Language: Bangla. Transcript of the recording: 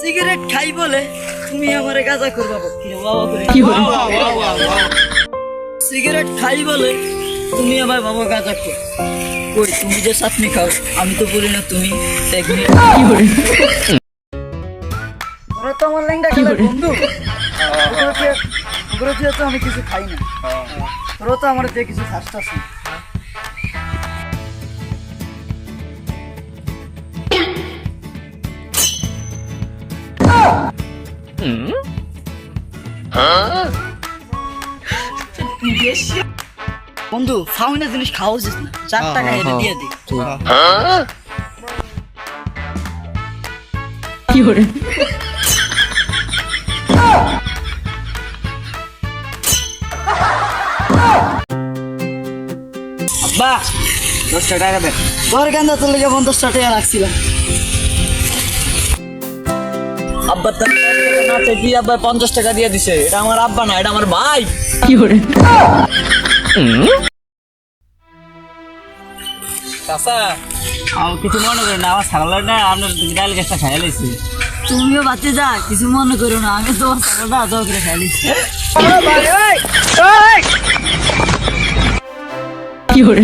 সিগারেট খাই বলে তুমি আমারে গাঁজা করবা বাবা করে সিগারেট খাই বলে তুমি আমার বাবা গাঁজা কর কই তুমি যে চাটনি খাও আমি তো বলি না তুমি ওরা তো আমার ল্যাংটা খেলার বন্ধু ওগুলো তো আমি কিছু খাই না তোরা তো আমার দিয়ে কিছু খাসটাস না বন্ধু ফাউনা জিনিস খাওয়া উচিত না 4 টাকা এটা দিয়ে দিই কি করে আব্বা 10 টাকা দে তোর গান্দা তোর লেগে 50 টাকা রাখছিলাম আব্বা তো নাতে কি আব্বা 50 টাকা দিয়ে দিছে এটা আমার আব্বা না এটা আমার ভাই কি করে চাচা কিছু মনে করেন না আমার ছাগলের না আপনার ডাল গাছটা খাইয়া লাইছি তুমিও বাচ্চা যা কিছু মনে করো না আমি তোমার ছাগলটা আদৌ করে খাই লাইছি কি করে